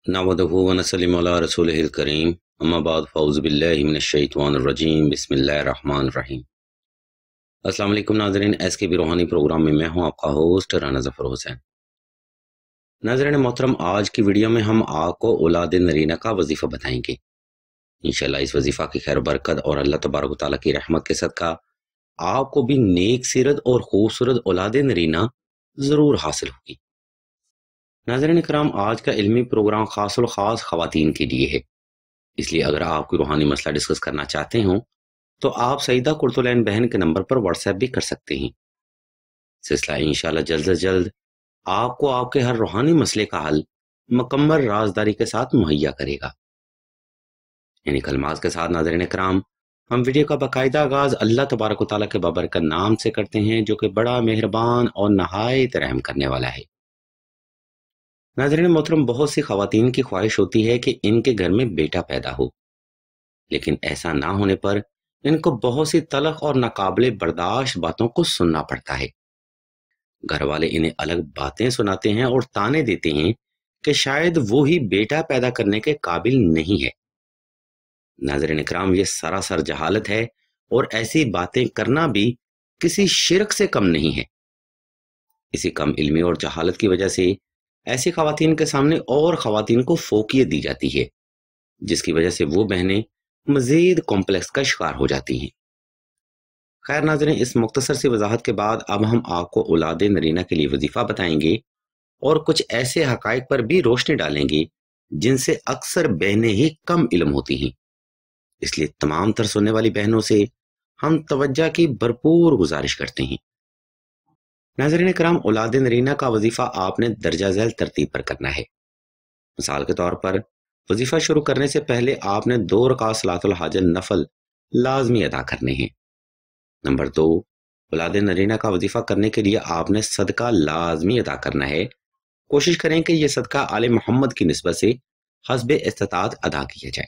नहमदुहु व नसल्लिमु अला रसूलिहिल करीम अम्मा बाद फ़ऊज़ु बिल्लाहि मिनश्शैतानिर रजीम बिस्मिल्लाहिर रहमानिर रहीम। अस्सलाम वालेकुम नाज़रीन, एसकेबी रूहानी प्रोग्राम में मैं हूं आपका होस्ट राना ज़फ़र हुसैन। नाज़रीन मोहतरम, आज की वीडियो में हम आपको औलाद नरीना का वजीफ़ा बताएंगे। इंशाअल्लाह इस वजीफ़ा की खैर बरकत और अल्लाह तबारक व तआला की रहमत के सदका आपको भी नेक सीरत और खूबसूरत औलाद नरीना ज़रूर हासिल होगी। नाज़रीन इकराम, आज का इल्मी प्रोग्राम खासुल खास ख़वातीन के लिए है, इसलिए अगर आप कोई रूहानी मसला डिस्कस करना चाहते हो तो आप सईदा कुर्तुलैन बहन के नंबर पर व्हाट्सएप भी कर सकते हैं। सिलसिला इंशाल्लाह जल्द से जल्द आपको आपके हर रूहानी मसले का हल मुकम्मल राजदारी के साथ मुहैया करेगा। यानी कलमाज के साथ नाज़रीन इकराम, हम वीडियो का बाकायदा आगाज अल्लाह तबारक व तआला के बाबरकत नाम से करते हैं, जो कि बड़ा मेहरबान और नहायत रहम करने वाला है। नाज़रीन मोहतरम, बहुत सी ख़वातीन की ख्वाहिश होती है कि इनके घर में बेटा पैदा हो, लेकिन ऐसा ना होने पर इनको बहुत सी तलख और नाकाबिले बर्दाश्त बातों को सुनना पड़ता है। घर वाले इन्हें अलग बातें सुनाते हैं और ताने देते हैं कि शायद वो ही बेटा पैदा करने के काबिल नहीं है। नाज़रीन इकराम, ये सरासर जहालत है और ऐसी बातें करना भी किसी शिरक से कम नहीं है। इसी कम इल्मी और जहालत की वजह से ऐसी ख़वातीन के सामने और ख़वातीन को फोकियत दी जाती है, जिसकी वजह से वो बहनें मजीद कॉम्प्लेक्स का शिकार हो जाती हैं। खैर नाज़रीन, इस मुख्तसर सी वजाहत के बाद अब हम आपको औलाद नरीना के लिए वजीफ़ा बताएंगे और कुछ ऐसे हकाइक पर भी रोशनी डालेंगे जिनसे अक्सर बहनें ही कम इल्म होती हैं। इसलिए तमाम तर सुनने वाली बहनों से हम तवज्जो की भरपूर गुजारिश करते हैं। नाज़रीन कराम, औलाद नरीना का वजीफ़ा आपने दर्जा झैल तरतीब पर करना है। मिसाल के तौर पर वजीफ़ा शुरू करने से पहले आपने 2 रकात सलातुल हाजत नफल लाजमी अदा करने हैं। नंबर 2, औलाद नरीना का वजीफ़ा करने के लिए आपने सदका लाजमी अदा करना है। कोशिश करें कि यह सदका आले मोहम्मद की निस्बत से हस्बे इस्तिताअत अदा किया जाए।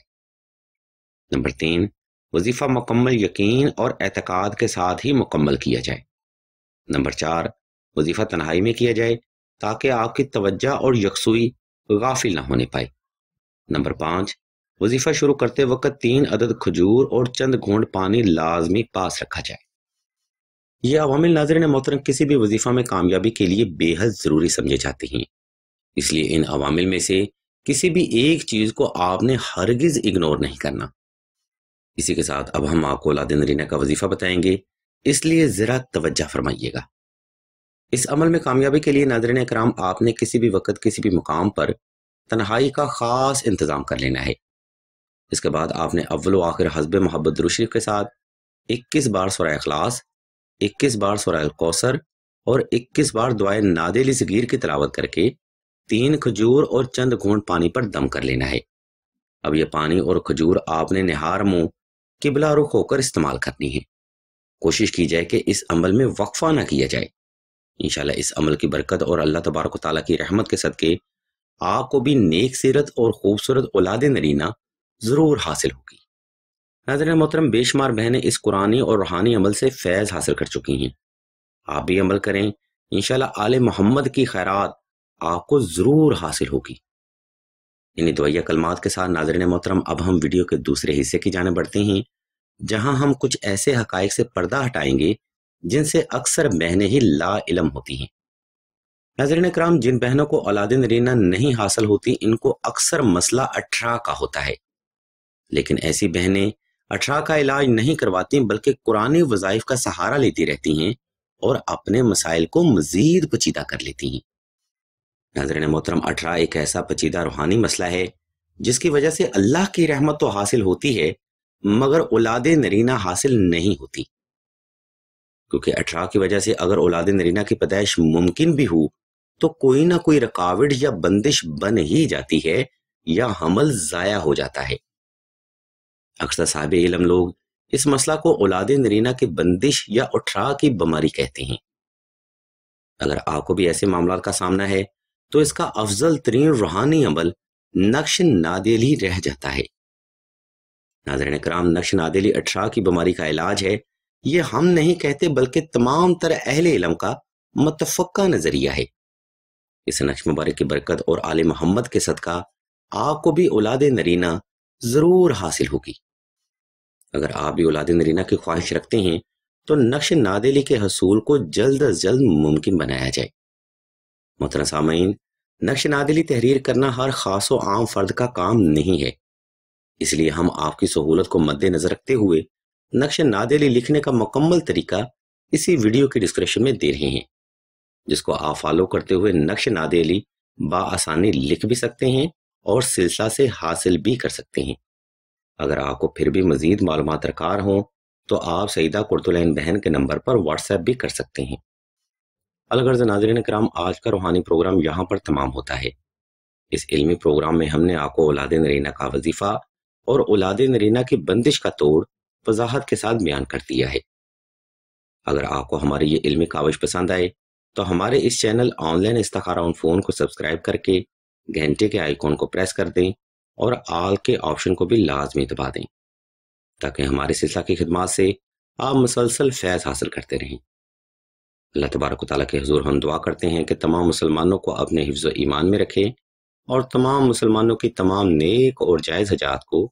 नंबर 3, वजीफ़ा मुकम्मल यकीन और एतकाद के साथ ही मुकम्मल किया जाए। नंबर 4, वजीफ़ा तन्हाई में किया जाए ताकि आपकी तवज्जो और यकसुई गाफिल ना होने पाए। नंबर 5, वजीफ़ा शुरू करते वक्त 3 अदद खजूर और चंद घूंट पानी लाजमी पास रखा जाए। ये अवामिल नाज़रीन मोहतरम किसी भी वजीफ़ा में कामयाबी के लिए बेहद ज़रूरी समझे जाते हैं, इसलिए इन अवामिल में से किसी भी एक चीज़ को आपने हरगिज़ इग्नोर नहीं करना। इसी के साथ अब हम आपको औलाद नरीना का वजीफ़ा बताएंगे, इसलिए ज़रा तवज्जो फरमाइएगा। इस अमल में कामयाबी के लिए नाज़रीन इकराम, आपने किसी भी वक्त किसी भी मुकाम पर तन्हाई का ख़ास इंतज़ाम कर लेना है। इसके बाद आपने अव्वल व आखिर हस्बे मोहब्बत दुरूद शरीफ के साथ 21 बार सूरह इखलास, 21 बार सूरह अल कौसर और 21 बार दुआए नादिल सगीर की तिलावत करके 3 खजूर और चंद घूंट पानी पर दम कर लेना है। अब यह पानी और खजूर आपने निहार मुंह किबला रुख होकर इस्तेमाल करनी है। कोशिश की जाए कि इस अमल में वक्फा ना किया जाए। इंशाल्लाह इस अमल की बरकत और अल्लाह तबारक व तआला की रहमत के सदके आपको भी नेक सीरत और खूबसूरत औलाद नरीना जरूर हासिल होगी। नाज़रीन मोहतरम, बेशुमार बहनें इस कुरानी और रूहानी अमल से फैज़ हासिल कर चुकी हैं। आप भी अमल करें, इंशाल्लाह आले मोहम्मद की खैरात आपको ज़रूर हासिल होगी। इन्हीं दुआया कलमात के साथ नाज़रीन मोहतरम, अब हम वीडियो के दूसरे हिस्से की जाने बढ़ते हैं, जहां हम कुछ ऐसे हकाइक से पर्दा हटाएंगे जिनसे अक्सर बहनें ही ला इल्म होती हैं। नाज़रीन इकराम, जिन बहनों को औलाद नरीना नहीं हासिल होती, इनको अक्सर मसला अठरा का होता है, लेकिन ऐसी बहनें अठरा का इलाज नहीं करवाती बल्कि कुरानी वज़ाइफ का सहारा लेती रहती हैं और अपने मसाइल को मजीद पेचीदा कर लेती हैं। नाज़रीन मोहतरम, अठरा एक ऐसा पेचीदा रूहानी मसला है जिसकी वजह से अल्लाह की रहमत तो हासिल होती है मगर औलाद नरीना हासिल नहीं होती, क्योंकि अठरा की वजह से अगर औलाद नरीना की पैदाइश मुमकिन भी हो तो कोई ना कोई रुकावट या बंदिश बन ही जाती है या हमल जाया हो जाता है। अक्सर साहिब इल्म लोग इस मसला को औलाद नरीना की बंदिश या अठरा की बीमारी कहते हैं। अगर आपको भी ऐसे मामला का सामना है तो इसका अफजल तरीन रूहानी अमल नक्श नादिल ही रह जाता है। नाज़रीन कराम, नक्श नादिली अठरा की बीमारी का इलाज है, ये हम नहीं कहते बल्कि तमाम तर अहले इल्म का मुतफ़क्का नजरिया है। इस नक्श मुबारक की बरकत और आले मोहम्मद के सदका آپ کو بھی اولاد نرینہ ضرور حاصل ہوگی۔ اگر آپ بھی اولاد نرینہ کی خواہش رکھتے ہیں تو نقش نادیلی کے حصول کو جلد از جلد ممکن بنایا جائے۔ محترم سامعین، نقش نادیلی تحریر کرنا ہر خاص و عام فرد کا کام نہیں ہے، اس لیے ہم آپ کی سہولت کو مد نظر رکھتے ہوئے نقش نادیلی لکھنے کا مکمل طریقہ اسی ویڈیو کی ڈسکرپشن میں دے رہے ہیں، جس کو آپ فالو کرتے ہوئے نقش نادیلی بآسانی لکھ بھی سکتے ہیں اور سلسلہ سے حاصل بھی کر سکتے ہیں۔ اگر آپ کو پھر بھی مزید معلومات درکار ہوں تو آپ سیدہ قرۃالعین بہن کے نمبر پر واٹس ایپ بھی کر سکتے ہیں۔ الغرض ناظرین کرام، آج کا روحانی پروگرام یہاں پر تمام ہوتا ہے۔ اس علمی پروگرام میں ہم نے آپ کو اولاد نرینہ کا وظیفہ اور اولاد نرینہ کی بندش کا توڑ وضاحت کے ساتھ بیان کر دیا ہے۔ اگر آپ کو ہماری یہ علمی کاوش پسند آئے تو ہمارے اس چینل آن لائن استخارہ آن فون کو سبسکرائب کر کے گھنٹے کے آئیکن کو پریس کر دیں اور آل کے آپشن کو بھی لازمی دبا دیں، تاکہ ہمارے سلسلہ کی خدمات سے آپ مسلسل فیض حاصل کرتے رہیں۔ اللہ تبارک و تعالیٰ کے حضور ہم دعا کرتے ہیں کہ تمام مسلمانوں کو اپنے حفظ و ایمان میں رکھے اور تمام مسلمانوں کی تمام نیک اور جائز حاجات کو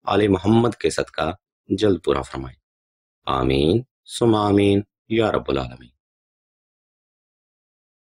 آل محمد کے صدقہ جلد پورا فرمائے۔ آمین ثم آمین یا رب العالمین۔